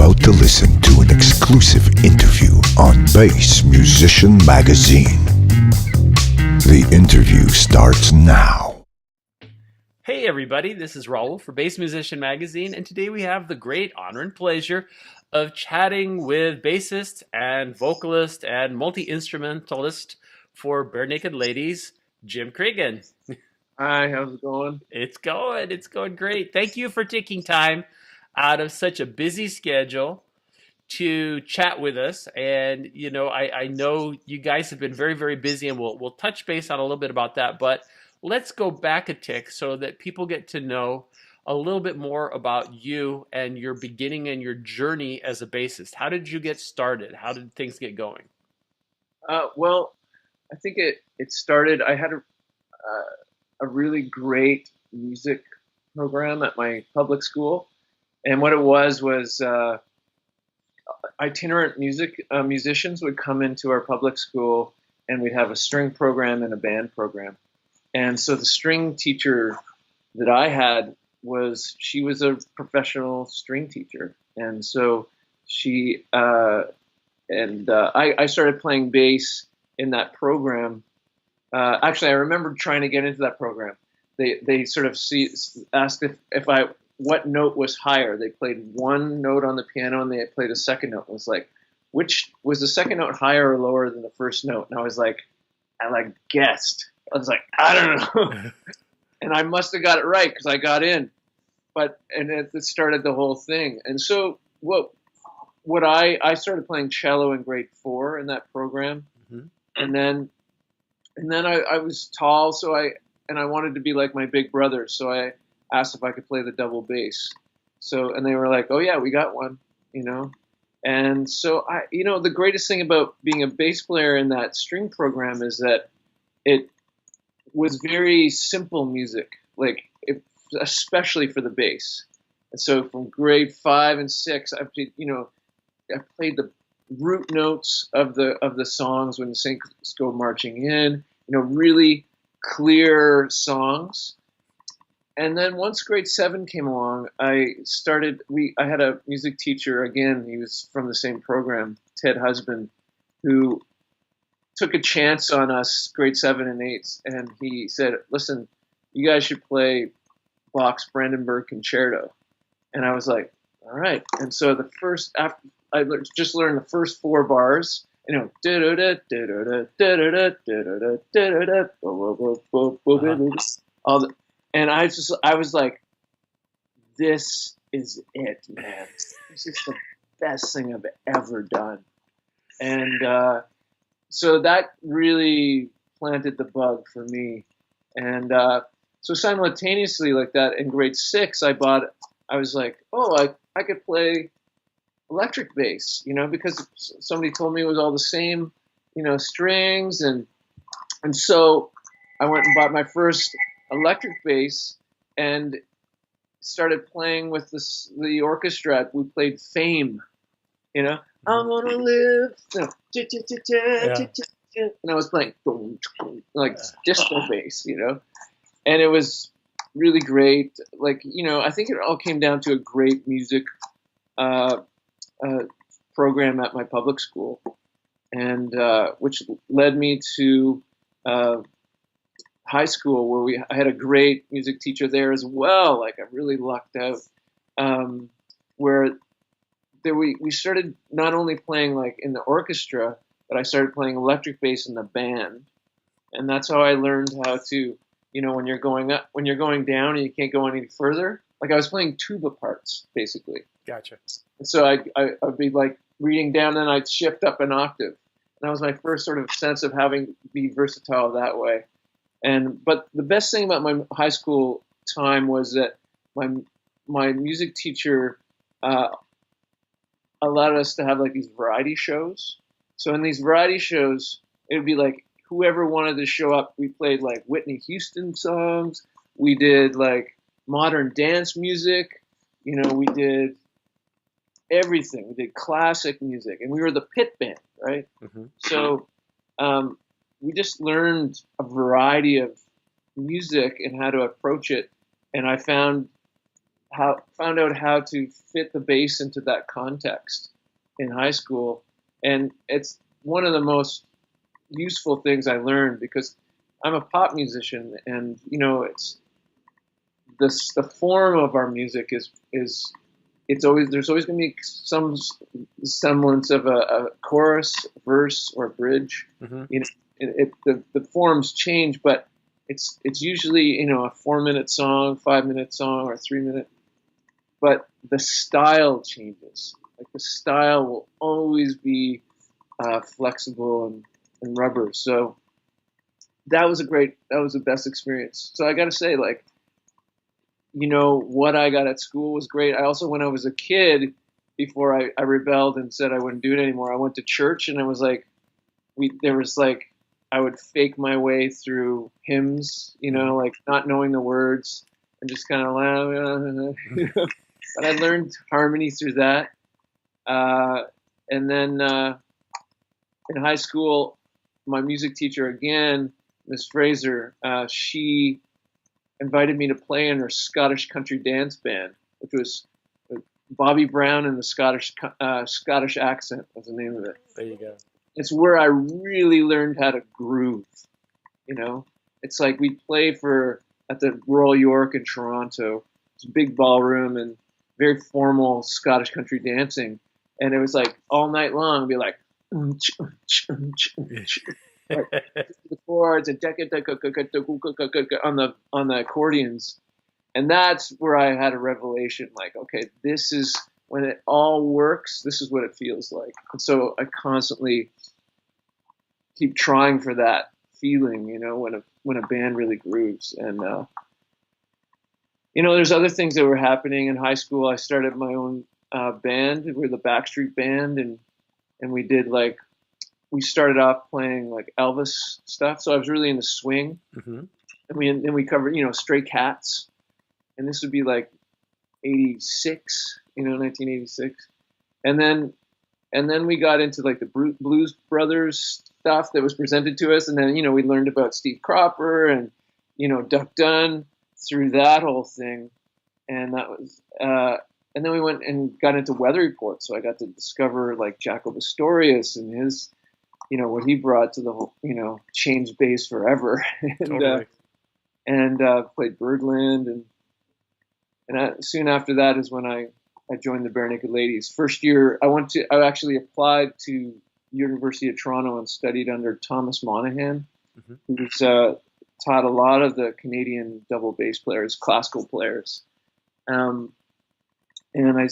about to listen to an exclusive interview on Bass Musician Magazine. The interview starts now. Hey everybody, this is Raul for Bass Musician Magazine, and today we have the great honor and pleasure of chatting with bassist and vocalist and multi-instrumentalist for Barenaked Ladies, Jim Creeggan. Hi, how's it going? It's going great. Thank you for taking time out of such a busy schedule to chat with us. And I know you guys have been very, very busy, and we'll touch base on a little bit about that. But let's go back a tick so that people get to know a little bit more about you and your beginning and your journey as a bassist. How did you get started? How did things get going? Well, I think it started. I had a really great music program at my public school, and what it was itinerant musicians would come into our public school, and we'd have a string program and a band program. And so the string teacher that I had she was a professional string teacher, and so I started playing bass in that program. Actually, I remember trying to get into that program. They sort of asked what note was higher. They played one note on the piano and they played a second note. It was like, which was the second note higher or lower than the first note? And I guessed. I was like, I don't know. And I must have got it right because I got in. And it started the whole thing. And so I started playing cello in grade 4 in that program. Mm-hmm. And then I was tall, and I wanted to be like my big brother, so I asked if I could play the double bass. And they were like, "Oh yeah, we got one," And so the greatest thing about being a bass player in that string program is that it was very simple music, especially for the bass. And so from grade 5 and 6, I played the root notes of the songs when the Saints go marching in, really clear songs. And then once grade 7 came along, I had a music teacher, again, he was from the same program, Ted Husband, who took a chance on us, grade 7 and 8, and he said, "Listen, you guys should play Bach's Brandenburg Concerto." And I was like, all right. And so I just learned the first 4 bars, and I was like, this is it, man. This is the best thing I've ever done. And so that really planted the bug for me. And so simultaneously like that, in grade 6, I was like, oh, I could play electric bass, because somebody told me it was all the same, strings. And so I went and bought my first electric bass and started playing with the orchestra. We played Fame, I want to live, and I was playing like disco bass, and it was really great. I think it all came down to a great music program at my public school, and which led me to high school, where I had a great music teacher there as well. I really lucked out, where we started not only playing in the orchestra, but I started playing electric bass in the band, and that's how I learned how to, when you're going up, when you're going down and you can't go any further. I was playing tuba parts basically. Gotcha. And so I'd be reading down, and I'd shift up an octave, and that was my first sort of sense of be versatile that way. But the best thing about my high school time was that my music teacher allowed us to have these variety shows. So in these variety shows, it would be whoever wanted to show up. We played Whitney Houston songs. We did modern dance music. We did everything. We did classic music, and we were the pit band, right? Mm-hmm. So we just learned a variety of music and how to approach it. And I found found out how to fit the bass into that context in high school, and it's one of the most useful things I learned because I'm a pop musician, and it's the form of our music is it's always there's always going to be some semblance of a chorus, verse, or bridge. Mm-hmm. The forms change, but it's usually a 4-minute song, 5-minute song, or 3-minute. But the style changes. Like the style will always be flexible and rubber. So that was the best experience. So I got to say, like, what I got at school was great. I also, when I was a kid, before I rebelled and said I wouldn't do it anymore, I went to church, and I was like, I would fake my way through hymns, like not knowing the words and just kind of, but I learned harmony through that. And then in high school, my music teacher again, Miss Fraser, she invited me to play in her Scottish country dance band, which was Bobby Brown and the Scottish accent was the name of it. There you go. It's where I really learned how to groove. It's like we play at the Royal York in Toronto. It's a big ballroom and very formal Scottish country dancing, and it was like all night long. It'd be like the chords and on the accordions, and that's where I had a revelation. Like, okay, this is when it all works. This is what it feels like. And so I constantly keep trying for that feeling, when a band really grooves. And there's other things that were happening in high school. I started my own band. We're the Backstreet Band, and we started off playing like Elvis stuff. So I was really into swing. Mm-hmm. And we covered, Stray Cats, and this would be like 86, 1986. And then we got into like the Blues Brothers stuff that was presented to us, and then we learned about Steve Cropper and Duck Dunn through that whole thing, and that was and then we went and got into Weather Report, so I got to discover like Jaco Pastorius and his what he brought to the whole changed bass forever. And Totally. Played Birdland, and soon after that is when I joined the Barenaked Ladies. First year I actually applied to University of Toronto and studied under Thomas Monahan, Mm-hmm. who's taught a lot of the Canadian double bass players, classical players. And I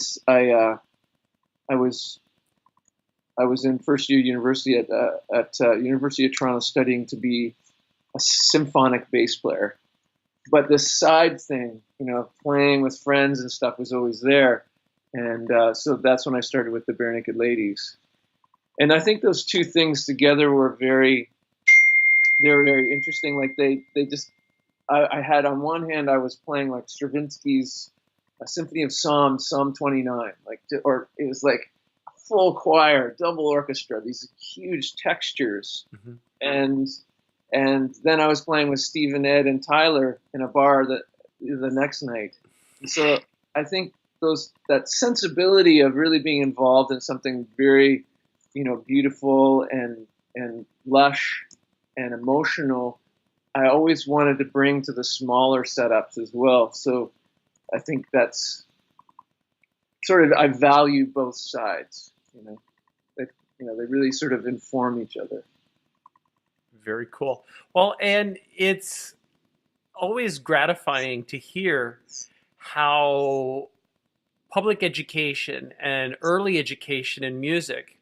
was in first year university at University of Toronto studying to be a symphonic bass player. But the side thing, playing with friends and stuff was always there. And so that's when I started with the Barenaked Ladies. And I think those two things together were very interesting. Like I had, on one hand, I was playing like Stravinsky's A Symphony of Psalms, Psalm 29, or it was like a full choir, double orchestra, these huge textures. Mm-hmm. And then I was playing with Stephen, Ed, and Tyler in a bar the next night. And so I think that sensibility of really being involved in something very, beautiful and lush and emotional, I always wanted to bring to the smaller setups as well. So I think that's sort of, I value both sides. They really sort of inform each other. Very cool. Well, and it's always gratifying to hear how public education and early education in music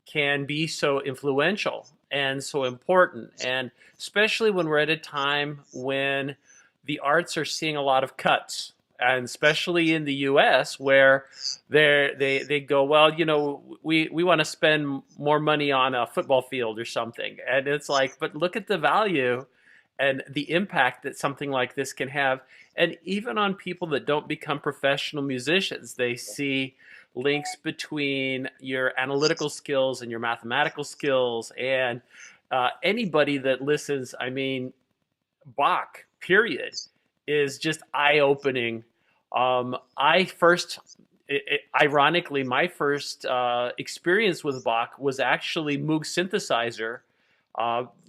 can be so influential and so important, and especially when we're at a time when the arts are seeing a lot of cuts, and especially in the US, where they go, well, we want to spend more money on a football field or something, and it's like, but look at the value and the impact that something like this can have, and even on people that don't become professional musicians, they see links between your analytical skills and your mathematical skills, and anybody that listens, I mean, Bach, period, is just eye-opening I first, ironically, my first experience with Bach was actually Moog synthesizer,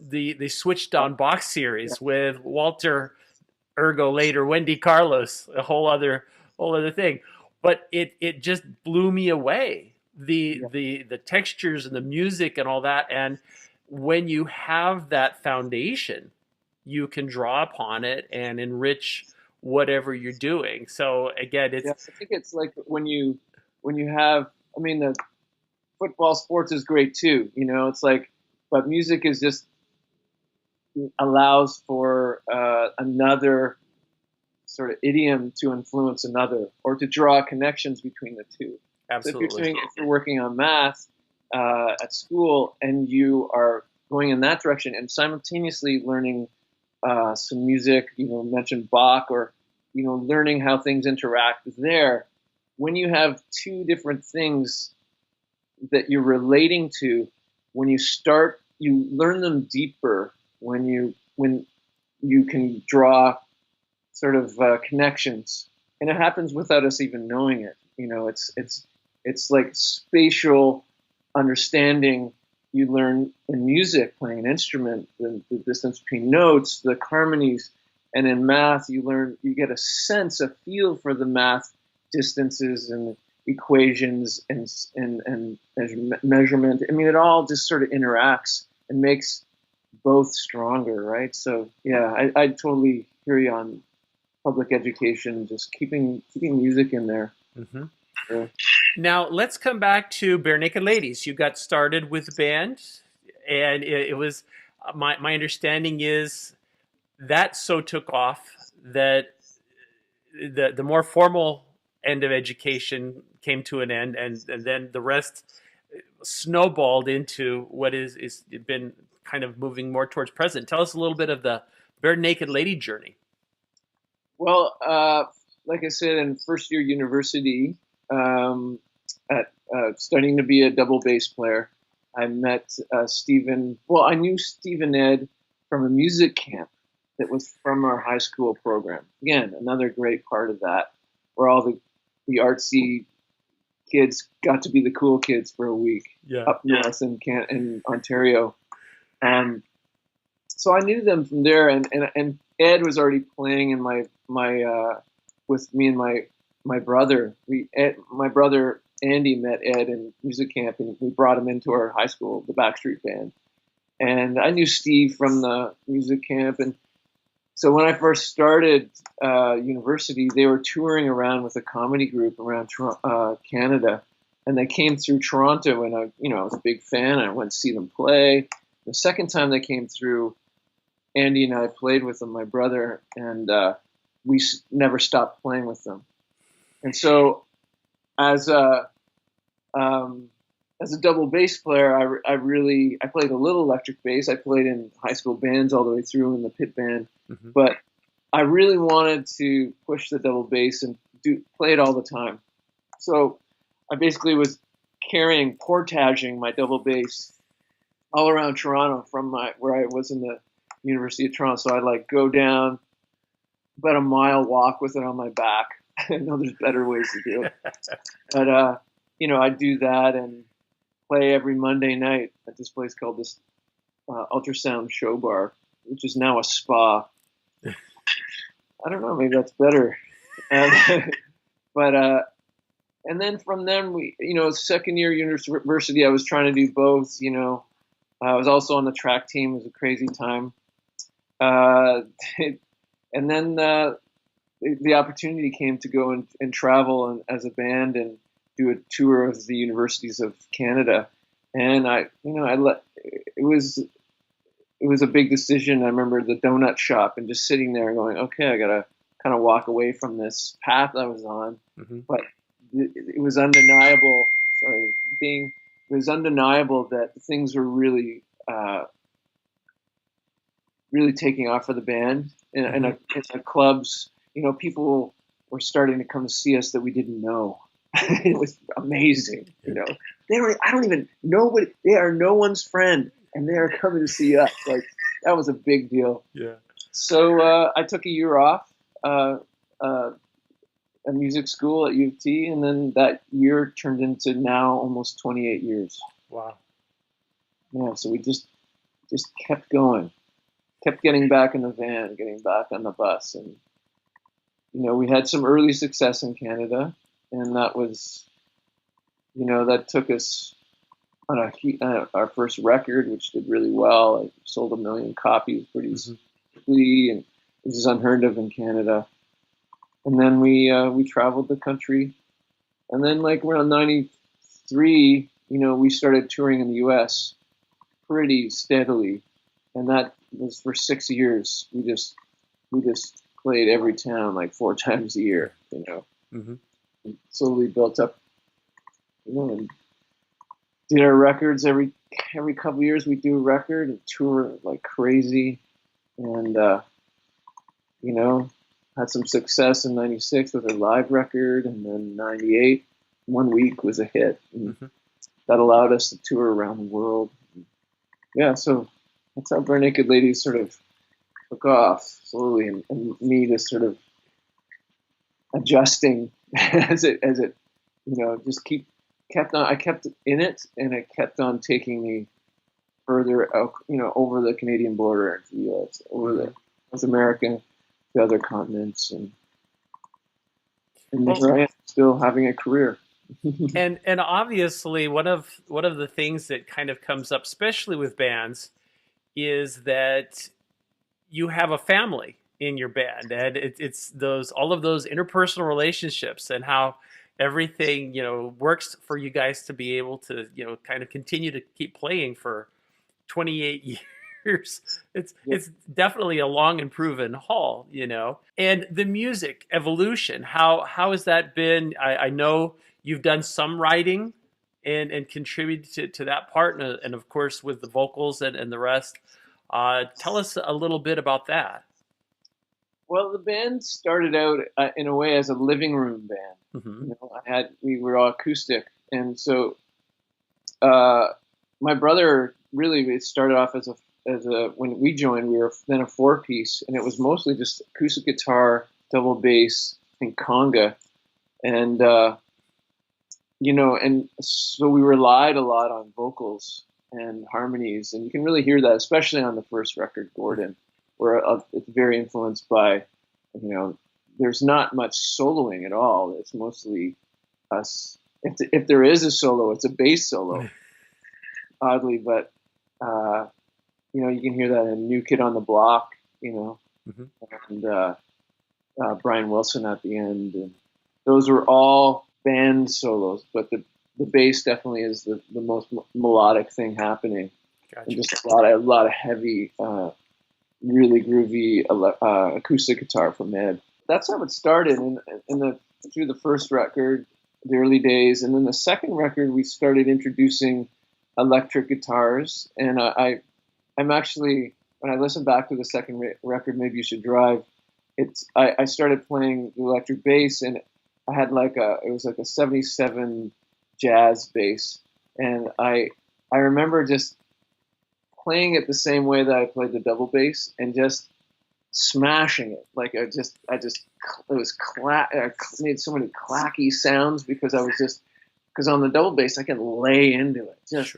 the switched on Bach series with Walter, ergo later Wendy Carlos, a whole other thing. But it just blew me away. The textures and the music and all that. And when you have that foundation, you can draw upon it and enrich whatever you're doing. So again, Yeah, I think it's like when you have, I mean, the football sports is great too, you know, it's like, but music is just allows for another sort of idiom to influence another, or to draw connections between the two. absolutely. So if you're working on math at school and you are going in that direction and simultaneously learning some music, you know, mentioned Bach, or you know, learning how things interact there. When you have two different things that you're relating to, when you start, you learn them deeper. When you can draw sort of connections, and it happens without us even knowing it. You know, it's like spatial understanding. You learn in music, playing an instrument, the distance between notes, the harmonies, and in math, you get a sense, a feel for the math distances and equations and measurement. I mean, it all just sort of interacts and makes both stronger, right? So yeah, I totally hear you on public education, just keeping music in there. Mm-hmm. Yeah. Now let's come back to Barenaked Ladies. You got started with the band, and it was my understanding is that so took off that the more formal end of education came to an end, and then the rest snowballed into what is been kind of moving more towards present. Tell us a little bit of the Barenaked Lady journey. Well, like I said, in first year university, at studying to be a double bass player, I met Stephen. Well, I knew Stephen Ed from a music camp that was from our high school program. Again, another great part of that, where all the artsy kids got to be the cool kids for a week up north in Ontario. So I knew them from there, and Ed was already playing in my with me and my brother. My brother Andy met Ed in music camp, and we brought him into our high school, the Backstreet Band. And I knew Steve from the music camp, and so when I first started university, they were touring around with a comedy group around Canada, and they came through Toronto, and I was a big fan. I went to see them play. The second time they came through, Andy and I played with them, my brother, and we never stopped playing with them. And so, as a double bass player, I played a little electric bass. I played in high school bands all the way through in the pit band, but I really wanted to push the double bass and play it all the time. So I basically was portaging my double bass all around Toronto from where I was in the University of Toronto. So I'd go down about a mile walk with it on my back. I know there's better ways to do it, but I'd do that and play every Monday night at this place called this Ultrasound Show Bar, which is now a spa. I don't know, maybe that's better. But and then from then second year university, I was trying to do both. I was also on the track team. It was a crazy time. And then the opportunity came to go and travel as a band and do a tour of the universities of Canada. And it was a big decision. I remember the donut shop and just sitting there going, okay, I got to kind of walk away from this path I was on. But it was undeniable. It was undeniable that things were really, really taking off for the band. And the clubs, people were starting to come to see us that we didn't know. It was amazing. I don't even know they are no one's friend, and they are coming to see us. That was a big deal. Yeah. So I took a year off, a music school at U of T, and then that year turned into now almost 28 years. Wow. Yeah, so we just kept going, kept getting back in the van, getting back on the bus, and we had some early success in Canada, and that was, that took us on our first record, which did really well. It sold 1 million copies pretty quickly, and this is unheard of in Canada. And then we traveled the country, and then like around '93, we started touring in the U.S. pretty steadily, and that was for 6 years. We just played every town like 4 times a year. Slowly built up, and did our records every couple of years. We do a record and tour like crazy, and had some success in '96 with a live record, and then '98, 1 week was a hit. And that allowed us to tour around the world. Yeah, so that's how Barenaked Ladies sort of took off slowly, and me just sort of adjusting as it just kept on. I kept in it, and it kept on taking me further out, over the Canadian border into the U.S., over the North America, the other continents, and here I am still having a career. and obviously one of the things that kind of comes up, especially with bands, is that you have a family in your band, and it's all of those interpersonal relationships and how everything works for you guys to be able to kind of continue to keep playing for 28 years. It's definitely a long and proven haul, And the music evolution, how has that been? I know you've done some writing and contributed to that part, and of course with the vocals and the rest. Tell us a little bit about that. Well, the band started out in a way as a living room band. We were all acoustic, and so my brother really, it started off as a when we joined, we were then a 4-piece, and it was mostly just acoustic guitar, double bass, and conga, and and so we relied a lot on vocals and harmonies, and you can really hear that, especially on the first record, Gordon, where it's very influenced by, there's not much soloing at all. It's mostly us. If there is a solo, it's a bass solo, oddly, but you can hear that in New Kid on the Block, and Brian Wilson at the end, and those were all band solos, but the bass definitely is the most melodic thing happening. Gotcha. And just a lot of heavy, really groovy acoustic guitar from Ed. That's how it started through the first record, the early days, and then the second record we started introducing electric guitars, and I'm actually, when I listen back to the second record, Maybe You Should Drive, I started playing the electric bass, and I had it was like a 77 jazz bass, and I remember just playing it the same way that I played the double bass, and just smashing it. Like I made so many clacky sounds because on the double bass I can lay into it, just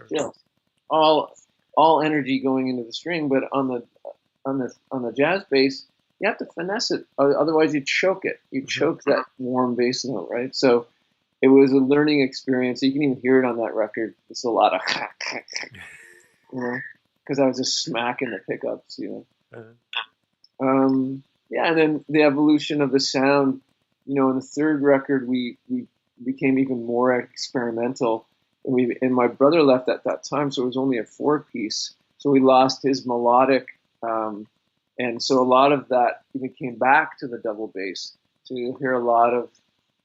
all energy going into the string, but on the jazz bass you have to finesse it, otherwise you choke it. You choke that warm bass note, right? So it was a learning experience. You can even hear it on that record. It's a lot of because I was just smacking the pickups, and then the evolution of the sound, in the third record we became even more experimental, and my brother left at that time, so it was only a 4-piece, so we lost his melodic, and so a lot of that even came back to the double bass, so you'll hear a lot of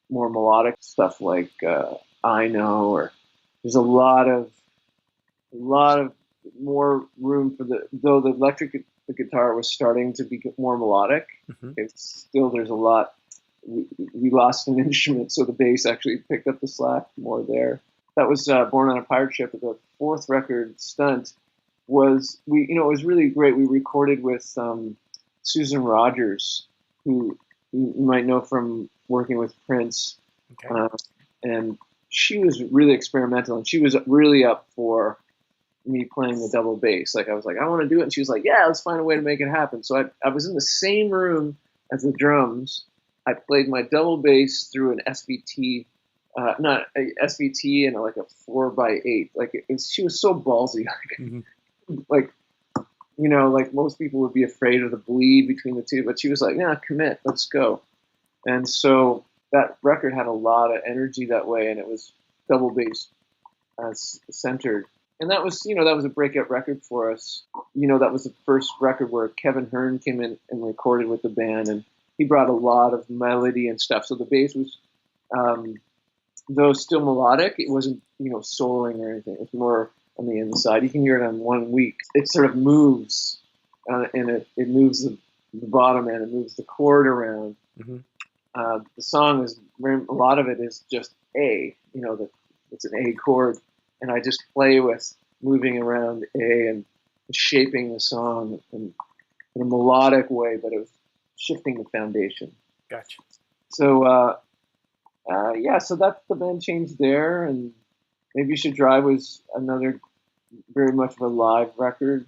more melodic stuff like I Know, or there's a lot of more room for though the electric guitar was starting to be more melodic, it's still, there's a lot, we lost an instrument, so the bass actually picked up the slack more there. That was Born on a Pirate Ship. The fourth record, Stunt, was, it was really great. We recorded with Susan Rogers, who you might know from working with Prince, Okay. and she was really experimental, and she was really up for me playing the double bass. Like I was like, I want to do it, and she was like, yeah, let's find a way to make it happen. So I was in the same room as the drums. I played my double bass through an SVT, not a SVT, and like a 4x8. Like she was so ballsy, Mm-hmm. like like most people would be afraid of the bleed between the two, but she was like, yeah, commit, let's go. And so that record had a lot of energy that way, and it was double bass centered. And that was, that was a breakout record for us. That was the first record where Kevin Hearn came in and recorded with the band, and he brought a lot of melody and stuff. So the bass was, though still melodic, it wasn't, soloing or anything. It was more on the inside. You can hear it on 1 week. It sort of moves, and it moves the bottom end, it moves the chord around. Mm-hmm. The song is, a lot of it is just A, it's an A chord, and I just play with moving around A and shaping the song in a melodic way, but it was shifting the foundation. Gotcha. So, so that's the band changed there, and Maybe You Should Drive was another very much of a live record,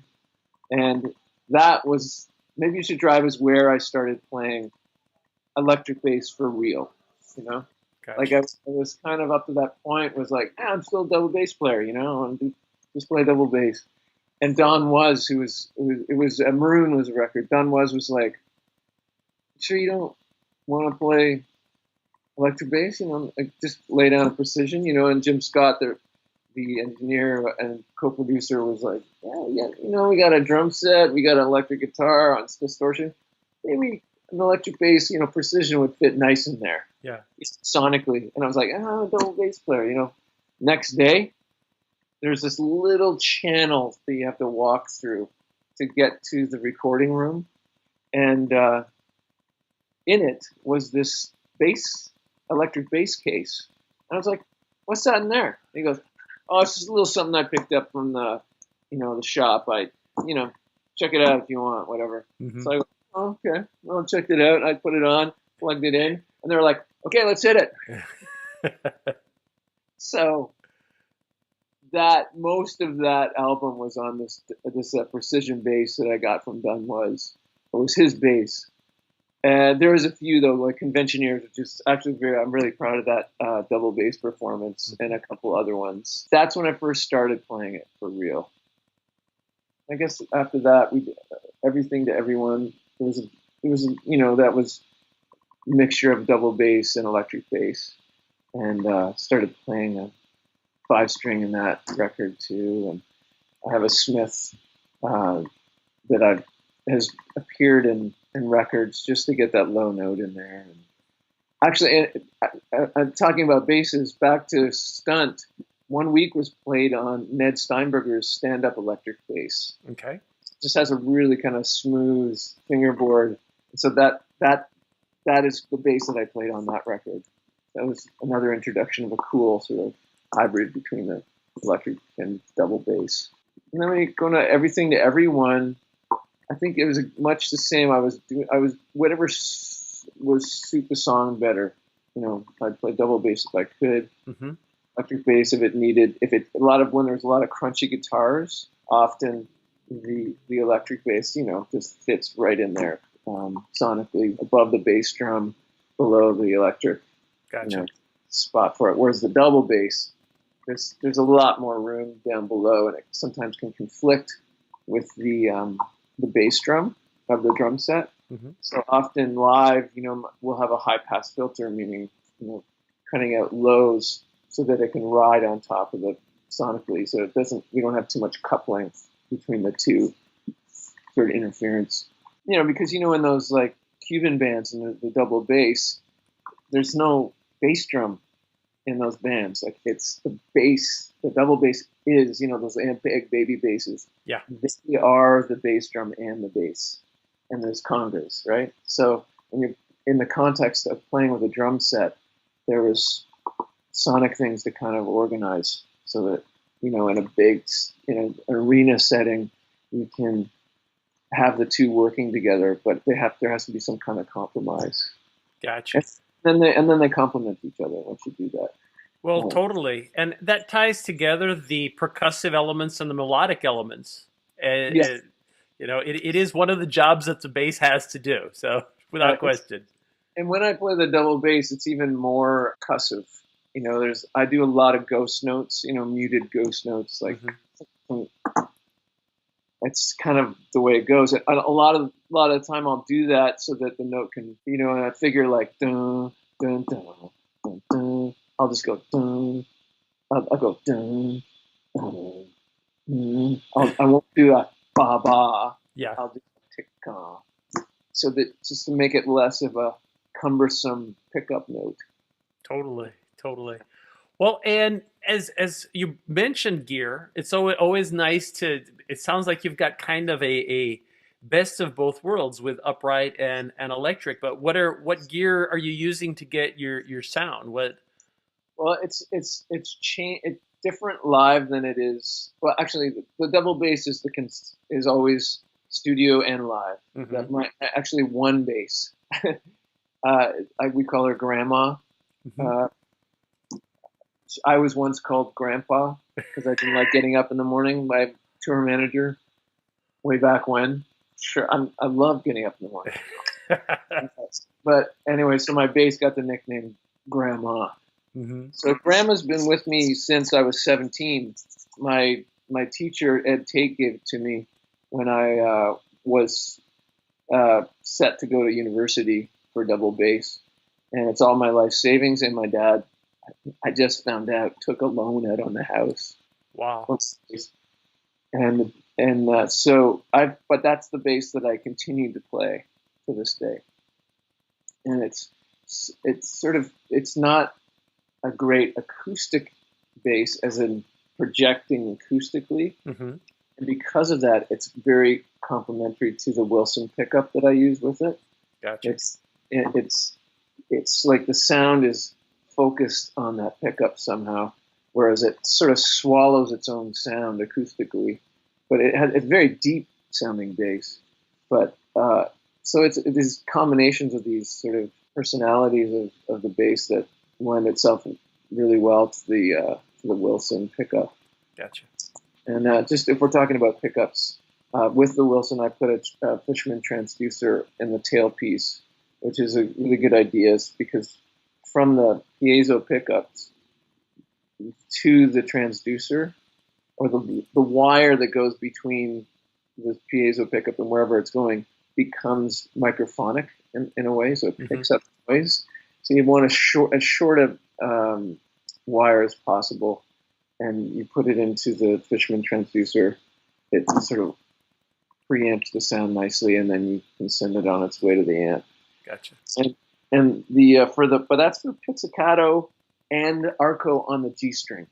and that was, Maybe You Should Drive is where I started playing electric bass for real, Gotcha. Like I was kind of up to that point was like, I'm still a double bass player, and just play double bass. And Don Was, it was Maroon was a record. Don was like, sure you don't want to play electric bass, like just lay down a precision, and Jim Scott, the engineer and co-producer, was like, yeah, we got a drum set, we got an electric guitar on distortion, maybe an electric bass, precision would fit nice in there. Yeah. Sonically. And I was like, I'm a double bass player, Next day, there's this little channel that you have to walk through to get to the recording room. And in it was this electric bass case. And I was like, what's that in there? And he goes, oh, it's just a little something I picked up from the shop. Check it out if you want, whatever. Mm-hmm. So I go, oh, okay. Well, I checked it out. I put it on, plugged it in, and they were like, okay, let's hit it. So most of that album was on this precision bass that I got from Don Was. It was his bass. And there was a few, though, like Conventioneers, which is actually I'm really proud of that double bass performance, and a couple other ones. That's when I first started playing it for real. I guess after that, we did Everything to Everyone. It was that was a mixture of double bass and electric bass, and started playing a 5-string in that record too. And I have a Smith that has appeared in records just to get that low note in there. And actually, I'm talking about basses. Back to Stunt. 1 week was played on Ned Steinberger's stand-up electric bass. Okay. Just has a really kind of smooth fingerboard. So that is the bass that I played on that record. That was another introduction of a cool sort of hybrid between the electric and double bass. And then when you go to Everything to Everyone, I think it was much the same. I was whatever was suit the song better. I'd play double bass if I could. Mm-hmm. Electric bass if it needed. When there's a lot of crunchy guitars, often the electric bass, just fits right in there, sonically above the bass drum, below the electric. Gotcha. Spot for it. Whereas the double bass, there's a lot more room down below, and it sometimes can conflict with the bass drum of the drum set. Mm-hmm. So often live, we'll have a high pass filter, meaning cutting out lows so that it can ride on top of it sonically, so we don't have too much coupling between the two, sort of interference. Because in those like Cuban bands and the double bass, there's no bass drum in those bands. Like it's the bass, the double bass is, those big baby basses. Yeah. They are the bass drum and the bass. And there's congas, right? So when you're in the context of playing with a drum set, there was sonic things to kind of organize so that, in an arena setting, you can have the two working together, but there has to be some kind of compromise. Gotcha. Then they complement each other once you do that. Well, Uh, totally. And that ties together the percussive elements and the melodic elements. yeah, Uh, it is one of the jobs that the bass has to do. So, without question. and when I play the double bass, it's even more percussive. I do a lot of ghost notes, muted ghost notes, like it's kind of the way it goes. A lot of the time I'll do that so that the note can, and I figure like dun dun dun dun dun. I'll just go dun. I'll go dun dun. Dun. I won't do a ba ba. Yeah, I'll do a tick so that just to make it less of a cumbersome pickup note. totally, totally. Well, and as you mentioned gear, it's always nice to. It sounds like you've got kind of a best of both worlds with upright and electric. But what gear are you using to get your sound? What? Well, it's different live than it is. Well, actually, the double bass is always studio and live. Mm-hmm. Actually one bass. We call her Grandma. Mm-hmm. I was once called Grandpa because I didn't like getting up in the morning. My tour manager, way back when. Sure, I love getting up in the morning. But anyway, so my bass got the nickname Grandma. Mm-hmm. So Grandma's been with me since I was 17. My teacher Ed Tate gave it to me when I was set to go to university for double bass, and it's all my life savings. And my dad, I just found out, took a loan out on the house. Wow. But that's the bass that I continue to play to this day. And it's not a great acoustic bass as in projecting acoustically. Mm-hmm. And because of that, it's very complementary to the Wilson pickup that I use with it. Gotcha. It's like the sound is focused on that pickup somehow, whereas it sort of swallows its own sound acoustically. But it's very deep sounding bass. But so it's these combinations of these sort of personalities of the bass that lend itself really well to the Wilson pickup. Gotcha. And just if we're talking about pickups, with the Wilson, I put a Fishman transducer in the tailpiece, which is a really good idea because from the piezo pickups to the transducer, or the wire that goes between the piezo pickup and wherever it's going becomes microphonic in a way, so it picks up noise. So you want as short a wire as possible, and you put it into the Fishman transducer. It sort of preamps the sound nicely, and then you can send it on its way to the amp. Gotcha. And but that's for pizzicato and arco on the G string.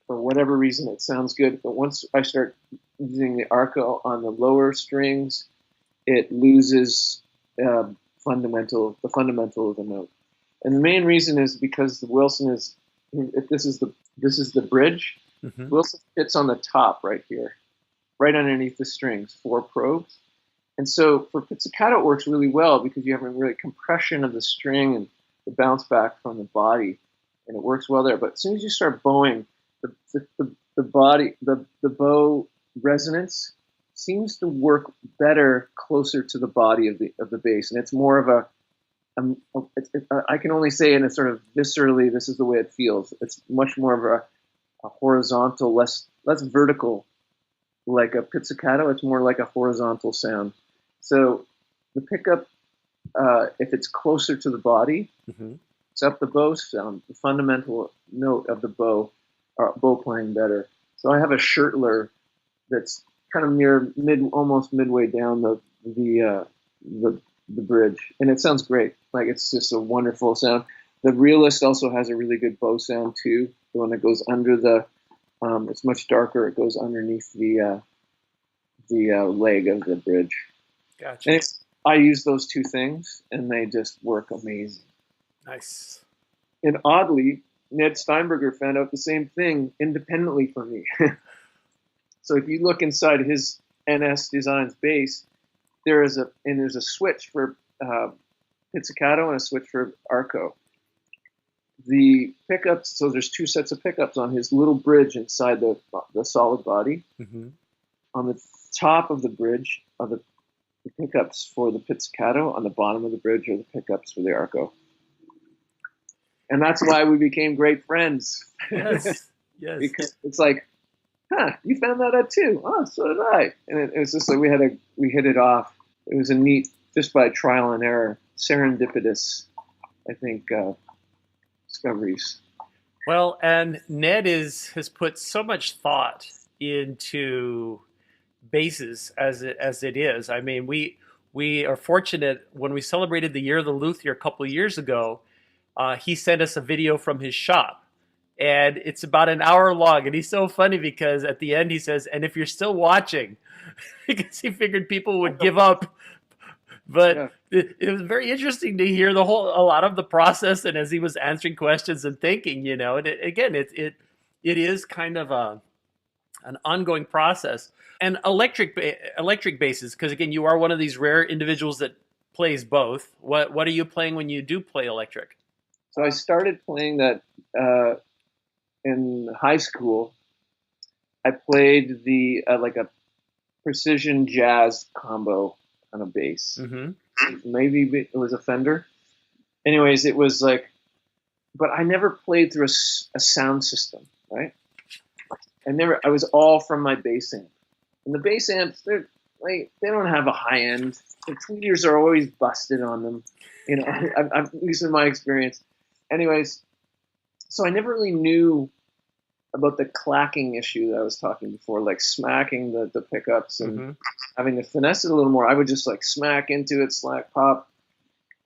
For whatever reason, it sounds good. But once I start using the arco on the lower strings, it loses the fundamental of the note. And the main reason is because the Wilson is, if this is the bridge, Mm-hmm. Wilson fits on the top right here, right underneath the strings, 4 probes. And so for pizzicato, it works really well because you have a really compression of the string and the bounce back from the body, and it works well there. But as soon as you start bowing, the bow resonance seems to work better closer to the body of the bass, and it's more of I can only say in a sort of viscerally, this is the way it feels. It's much more of a horizontal, less vertical, like a pizzicato. It's more like a horizontal sound. So the pickup, if it's closer to the body, Mm-hmm. it's up the bow sound, the fundamental note of the bow playing better. So I have a Shirtler that's kind of almost midway down the bridge, and it sounds great. Like, it's just a wonderful sound. The Realist also has a really good bow sound too. The one that goes under it's much darker. It goes underneath the leg of the bridge. Gotcha. And I use those two things, and they just work amazing. Nice. And oddly, Ned Steinberger found out the same thing independently from me. So if you look inside his NS Designs bass, there's a switch for pizzicato and a switch for arco. The pickups, so there's two sets of pickups on his little bridge inside the solid body. Mm-hmm. On the top of the bridge are the pickups for the pizzicato. On the bottom of the bridge are the pickups for the arco. And that's why we became great friends. Yes. Yes. Because it's like, you found that out too. Oh, so did I. And it was just like we hit it off. It was a neat, just by trial and error, serendipitous, I think, discoveries. Well, and Ned has put so much thought into basses as it is. I mean, we are fortunate when we celebrated the year of the luthier a couple of years ago. He sent us a video from his shop, and it's about an hour long. And he's so funny because at the end he says, "And if you're still watching," because he figured people would give up. But Yeah. it was very interesting to hear a lot of the process, and as he was answering questions and thinking, and it is kind of an ongoing process. And electric basses, because again, you are one of these rare individuals that plays both. What are you playing when you do play electric? So I started playing that in high school. I played the like a precision jazz combo on a bass. Mm-hmm. Maybe it was a Fender. Anyways, it was like, but I never played through a sound system, right? I was all from my bass amp. And the bass amps, they don't have a high end. The tweeters are always busted on them. At least in my experience. Anyways, so I never really knew about the clacking issue that I was talking before, like smacking the pickups and Mm-hmm. having to finesse it a little more. I would just like smack into it, slack pop.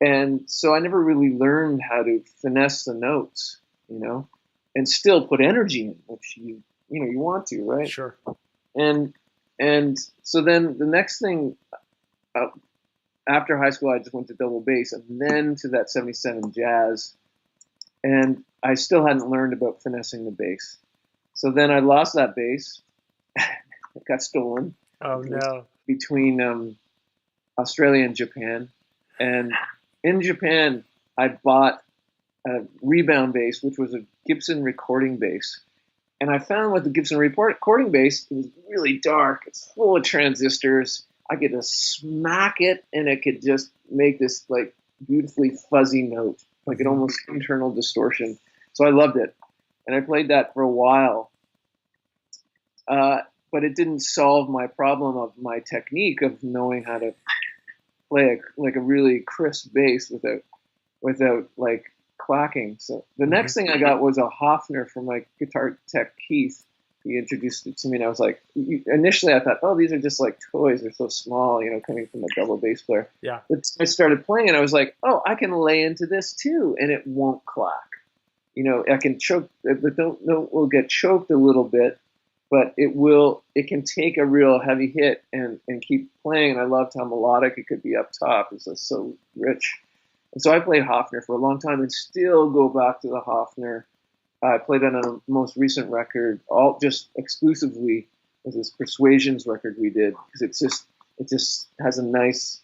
And so I never really learned how to finesse the notes, and still put energy in, which you want to, right? Sure. And so then the next thing, after high school, I just went to double bass and then to that 77 jazz. And I still hadn't learned about finessing the bass. So then I lost that bass. It got stolen. Oh no. Between Australia and Japan. And in Japan, I bought a rebound bass, which was a Gibson recording bass. And I found with the Gibson recording bass, it was really dark. It's full of transistors. I could just smack it, and it could just make this like beautifully fuzzy note, like an almost internal distortion. So I loved it, and I played that for a while. But it didn't solve my problem of my technique of knowing how to play a really crisp bass without like clacking. So the next thing I got was a Hofner from my guitar tech Keith. He introduced it to me, and I was like, initially I thought, oh, these are just like toys. They're so small, coming from a double bass player. Yeah. But I started playing, and I was like, oh, I can lay into this too, and it won't clack. I can choke. The note will get choked a little bit, but it can take a real heavy hit and keep playing. And I loved how melodic it could be up top. It's just so rich. And so I played Hofner for a long time and still go back to the Hofner. I played that on a most recent record, all just exclusively with this Persuasions record we did, because it just has a nice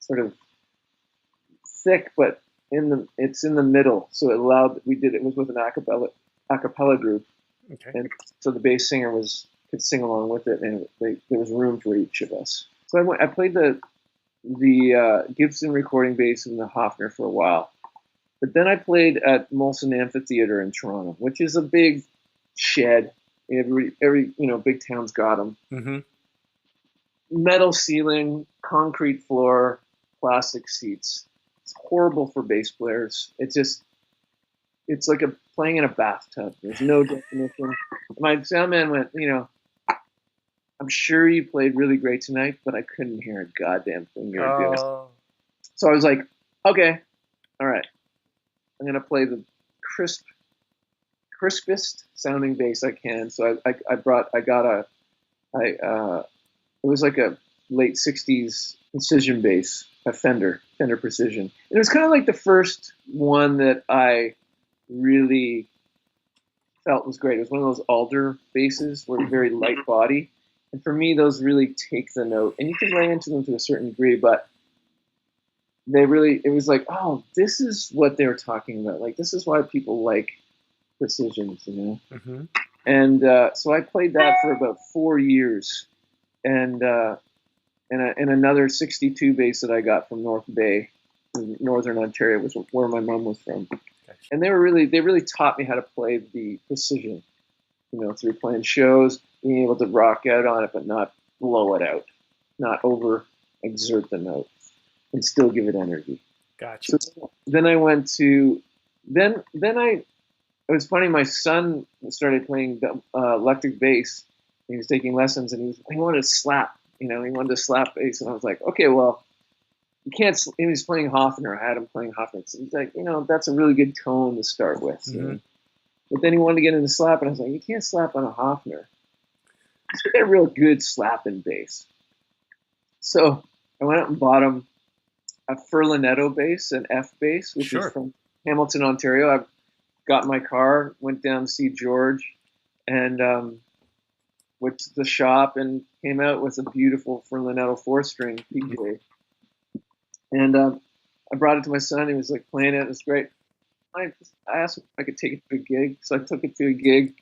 sort of thick, but it's in the middle. So it was with an a cappella group. Okay. And so the bass singer could sing along with it, and there was room for each of us. So I played the Gibson recording bass and the Hofner for a while, but then I played at Molson Amphitheater in Toronto, which is a big shed. Every big town's got them. Mm-hmm. Metal ceiling, concrete floor, plastic seats. It's horrible for bass players. It's like playing in a bathtub. There's no definition. My sound man went, I'm sure you played really great tonight, but I couldn't hear a goddamn thing you were doing. So I was like, okay, all right. I'm going to play the crispest sounding bass I can. So it was like a late 60s precision bass, a Fender Precision. And it was kind of like the first one that I really felt was great. It was one of those alder basses where very light body. And for me, those really take the note. And you can lay into them to a certain degree, but it was like, oh, this is what they were talking about. Like, this is why people like precisions, you know? Mm-hmm. And so I played that for about 4 years. And another 62 bass that I got from North Bay, in Northern Ontario, was where my mom was from. Gotcha. And they really taught me how to play the precision, you know, through playing shows, being able to rock out on it, but not blow it out, not over exert the note, and still give it energy. Gotcha. So then I went to, then it was funny. My son started playing electric bass. He was taking lessons, and he wanted to slap. You know, he wanted to slap bass, and I was like, okay, well, you can't. He was playing Hofner. I had him playing Hofner. So he's like, you know, that's a really good tone to start with. Mm-hmm. You know? But then he wanted to get into slap, and I was like, you can't slap on a Hofner. He's got a real good slapping bass. So I went out and bought him a Furlanetto bass, an F bass, which is from Hamilton, Ontario. I got in my car, went down to see George, and went to the shop and came out with a beautiful Furlanetto 4-string PJ. And I brought it to my son. He was like playing it. It was great. I asked him if I could take it to a gig. So I took it to a gig,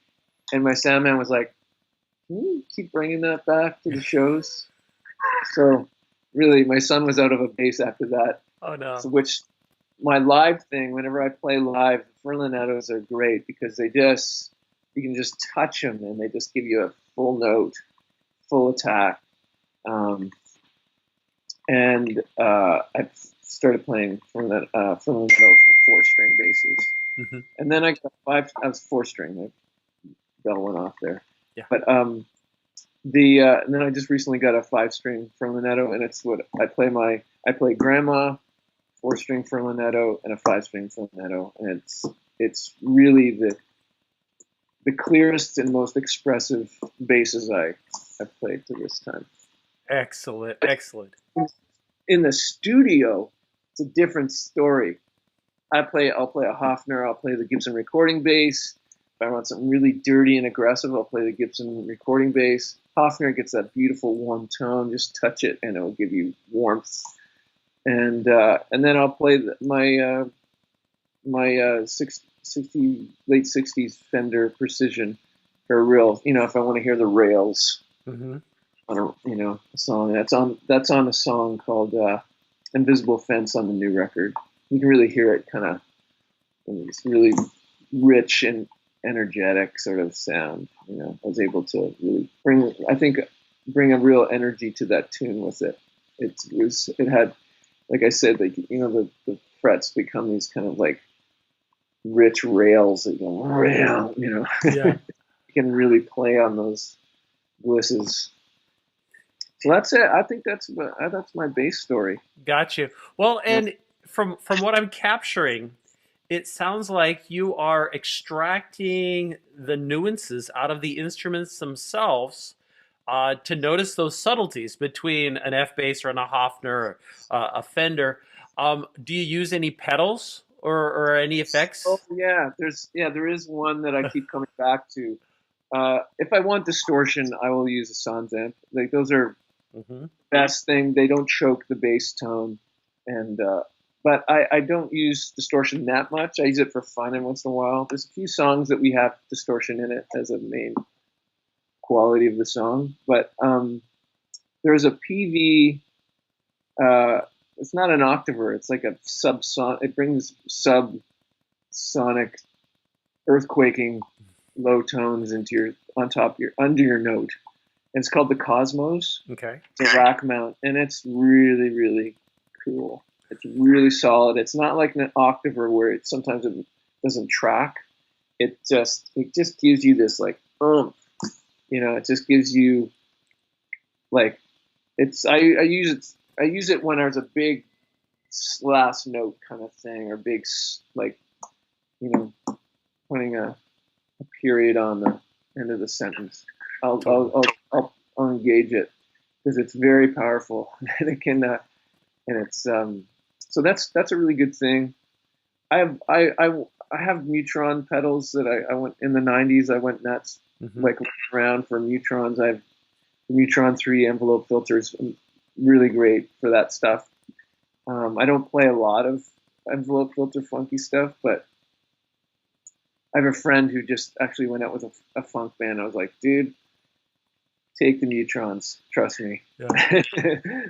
and my sound man was like, can you keep bringing that back to the shows? So really, my son was out of a bass after that. Oh, no. So, which my live thing, whenever I play live, Furlanettos are great because you can just touch them and they just give you a full note, full attack. I started playing Furlanetto 4-string basses. Mm-hmm. And then I got I was 4-string. The bell went off there. Yeah. But and then I just recently got a 5-string Furlanetto, and it's what I play Grandma, 4-string Furlanetto, and a 5-string Furlanetto, and it's really the clearest and most expressive basses I've played to this time. Excellent. In the studio, it's a different story. I'll play a Hofner, I'll play the Gibson recording bass. If I want something really dirty and aggressive, I'll play the Gibson recording bass. Hofner gets that beautiful warm tone. Just touch it, and it will give you warmth. And then I'll play my late '60s Fender Precision for real. You know, if I want to hear the rails Mm-hmm. on a song that's on a song called "Invisible Fence" on the new record. You can really hear it, kind of. It's really rich and energetic sort of sound. You know, I was able to really bring a real energy to that tune with it. It had, like I said, like, you know, the frets become these kind of like rich rails that go rail, you know. Yeah. You can really play on those blisses. So that's it. I think that's my bass story. Got you. Well, and from what I'm capturing, it sounds like you are extracting the nuances out of the instruments themselves to notice those subtleties between an F bass or a Hofner or a Fender. Do you use any pedals or any effects? Oh yeah, there is one that I keep coming back to. If I want distortion, I will use a Sans amp. Like, those are Mm-hmm. best thing. They don't choke the bass tone, and but I don't use distortion that much. I use it for fun and once in a while. There's a few songs that we have distortion in it as a main quality of the song, but there's a PV. It's not an octaver. It's like a subsonic. It brings subsonic, earthquaking low tones under your note. And it's called the Cosmos. Okay. It's a rack mount, and it's really, really cool. It's really solid. It's not like an octaver where sometimes it doesn't track. It just gives you this like, you know, it just gives you like, I use it when there's a big last note kind of thing, or big, like, you know, putting a period on the end of the sentence. I'll engage it because it's very powerful, and it can and it's so that's a really good thing. I have Neutron pedals that I went in the 90s. I went nuts, like, around for Neutrons. I have the Neutron 3 envelope filters, really great for that stuff. I don't play a lot of envelope filter funky stuff, but I have a friend who just actually went out with a funk band. I was like, dude, take the neutrons, trust me. Yeah.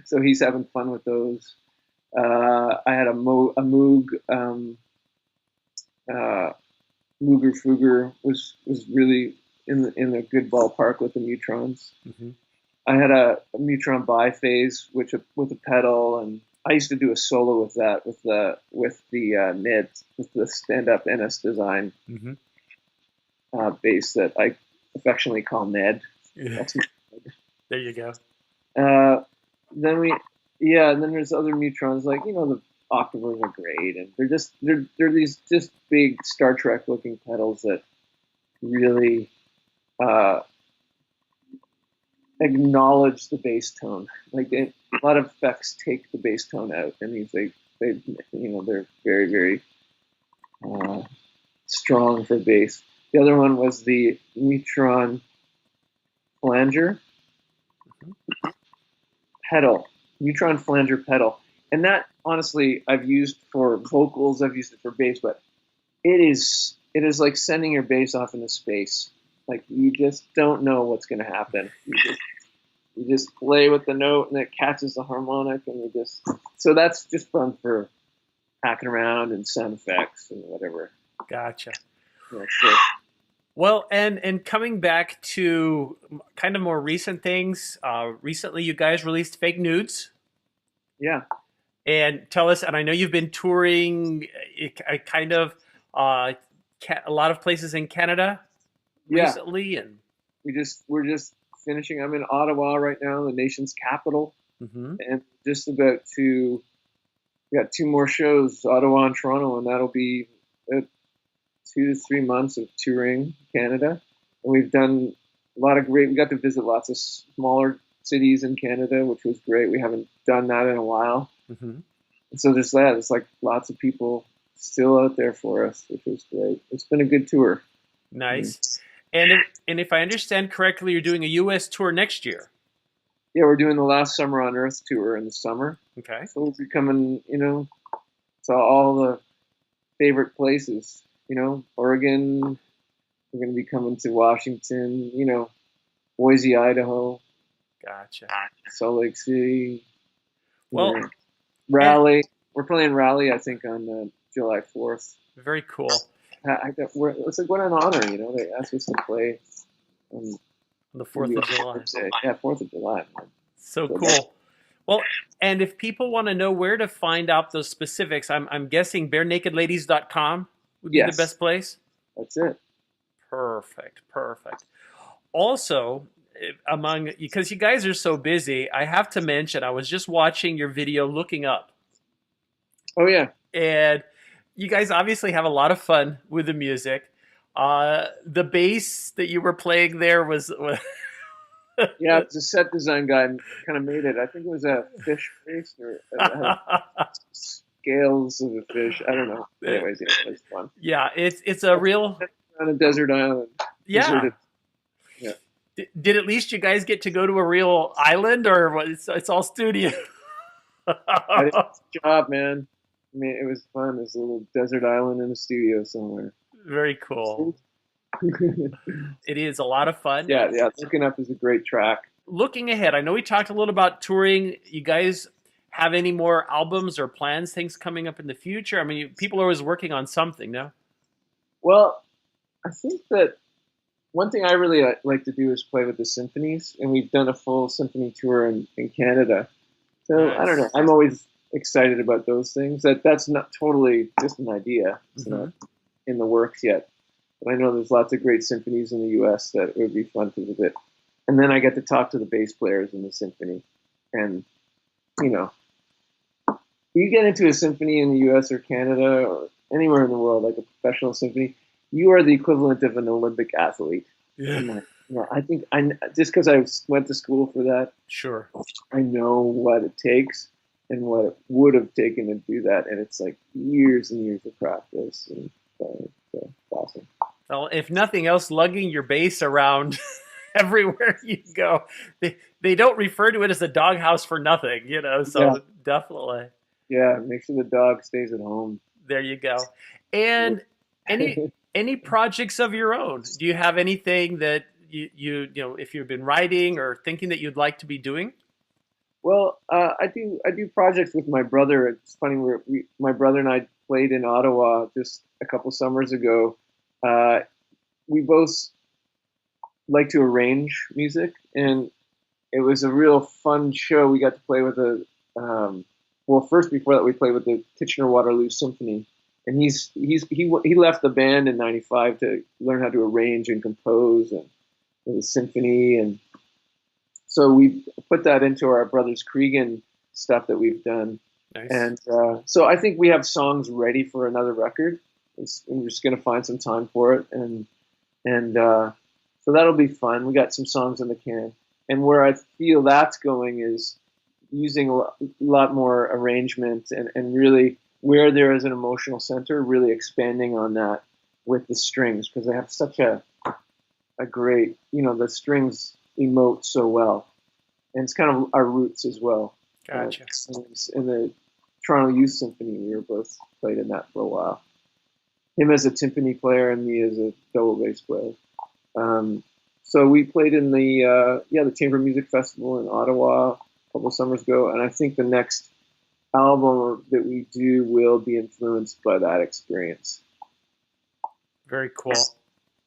So he's having fun with those. I had a Moog Mooger Fooger was really in a good ballpark with the neutrons. Mm-hmm. I had a neutron biphase, with a pedal, and I used to do a solo with that with the Ned, with the stand-up NS Design Mm-hmm. bass that I affectionately call Ned. Yeah. That's There you go. and then there's other neutrons, like, the Octavores are great, and they're these just big Star Trek looking pedals that really acknowledge the bass tone. Like, a lot of effects take the bass tone out, and they're very, very strong for bass. The other one was the Neutron Flanger pedal, Neutron Flanger pedal, and that, honestly, I've used for vocals, I've used it for bass, but it is like sending your bass off into space. Like, you just don't know what's going to happen. You just play with the note, and it catches the harmonic, and so that's just fun for hacking around and sound effects and whatever. Gotcha. Yeah, so. Well, and coming back to kind of more recent things, recently you guys released Fake Nudes. Yeah. And tell us, and I know you've been touring a lot of places in Canada recently, and we're just finishing. I'm in Ottawa right now, the nation's capital, mm-hmm. and just about to. We got 2 more shows, Ottawa and Toronto, and that'll be 2 to 3 months of touring Canada. And we've done a lot of great. We got to visit lots of smaller cities in Canada, which was great. We haven't done that in a while. Mm-hmm. And so there's that. It's like lots of people still out there for us, which was great. It's been a good tour. Nice. And if I understand correctly, you're doing a U.S. tour next year. Yeah, we're doing the Last Summer on Earth tour in the summer. Okay. So we'll be coming, to all the favorite places. Oregon. We're going to be coming to Washington. Boise, Idaho. Gotcha. Salt Lake City. Well, Raleigh. We're playing Raleigh, I think, on July 4th. Very cool. It's like, what an honor, They asked us to play on the 4th of July. Yeah, 4th of July. Man. So cool. Well, and if people want to know where to find out those specifics, I'm guessing barenakedladies.com would be the best place. That's it. Perfect. Also, because you guys are so busy, I have to mention, I was just watching your video Looking Up. Oh, yeah. And you guys obviously have a lot of fun with the music. The bass that you were playing there was yeah, it's a set design guy kind of made it. I think it was a fish bass or scales of a fish. I don't know. Anyways, it was fun. Yeah, it's a real on a desert island. Yeah. Deserted. Yeah. Did at least you guys get to go to a real island, or it's all studio? I did a job, man. I mean, it was fun. There's a little desert island in a studio somewhere. Very cool. It is a lot of fun. Yeah. Looking Up is a great track. Looking ahead, I know we talked a little about touring. You guys have any more albums or plans, things coming up in the future? I mean, people are always working on something, no? Well, I think that one thing I really like to do is play with the symphonies, and we've done a full symphony tour in Canada. So nice. I don't know. I'm always excited about those things. That's not totally just an idea. It's not in the works yet. But I know there's lots of great symphonies in the U.S. that it would be fun to visit. And then I get to talk to the bass players in the symphony. And, you get into a symphony in the U.S. or Canada or anywhere in the world, like a professional symphony, you are the equivalent of an Olympic athlete. Yeah. I think just because I went to school for that, sure, I know what it takes and what it would have taken to do that. And it's like years and years of practice. And it's awesome. Well, if nothing else, lugging your bass around everywhere you go. They don't refer to it as a doghouse for nothing, so yeah. Definitely. Yeah, make sure the dog stays at home. There you go. And any projects of your own? Do you have anything that you know, if you've been writing or thinking that you'd like to be doing? Well, I do projects with my brother. It's funny, my brother and I played in Ottawa just a couple summers ago. We both like to arrange music, and it was a real fun show. We got to play with well, first before that we played with the Kitchener Waterloo Symphony, and he left the band in '95 to learn how to arrange and compose and the symphony, and so we put that into our brothers Creeggan stuff that we've done. Nice. And so I think we have songs ready for another record. And we're just going to find some time for it, and so that'll be fun. We got some songs in the can, and where I feel that's going is using a lot more arrangement and really where there is an emotional center, really expanding on that with the strings, because they have such a great, the strings emote so well, and it's kind of our roots as well. Gotcha. In the Toronto Youth Symphony, we were both played in that for a while. Him as a timpani player and me as a double bass player. So we played in the Chamber Music Festival in Ottawa a couple of summers ago, and I think the next album that we do will be influenced by that experience. Very cool.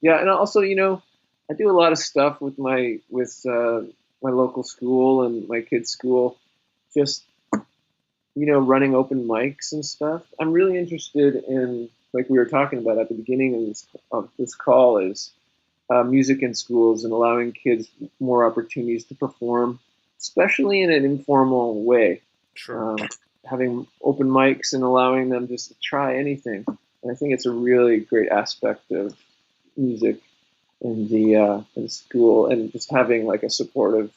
Yeah, and also, I do a lot of stuff with my local school and my kids' school, just running open mics and stuff. I'm really interested in, like we were talking about at the beginning of this call, is music in schools and allowing kids more opportunities to perform, especially in an informal way. Sure. Having open mics and allowing them just to try anything. And I think it's a really great aspect of music in the school, and just having like a supportive,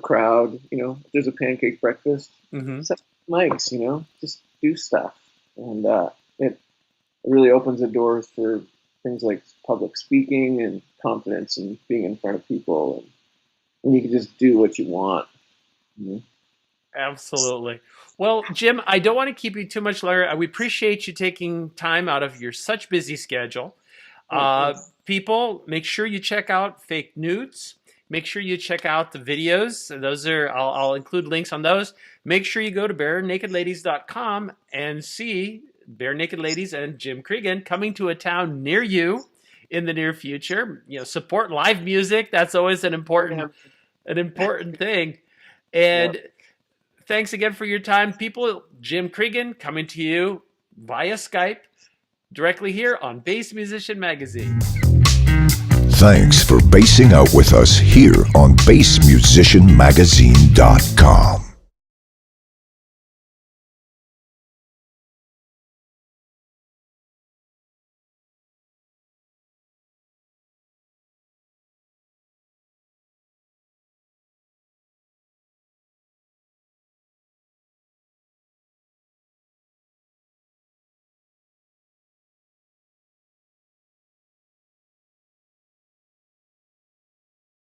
crowd. If there's a pancake breakfast, set mics, just do stuff, and it really opens the doors for things like public speaking and confidence and being in front of people, and you can just do what you want. Absolutely. Well, Jim, I don't want to keep you too much longer. We appreciate you taking time out of your such busy schedule. People, make sure you check out Fake Nudes. Make sure you check out the videos. Those are, I'll include links on those. Make sure you go to barenakedladies.com and see Barenaked Ladies and Jim Creeggan coming to a town near you in the near future. Support live music. That's always an important thing. And thanks again for your time, people. Jim Creeggan coming to you via Skype directly here on Bass Musician Magazine. Thanks for basing out with us here on bassmusicianmagazine.com.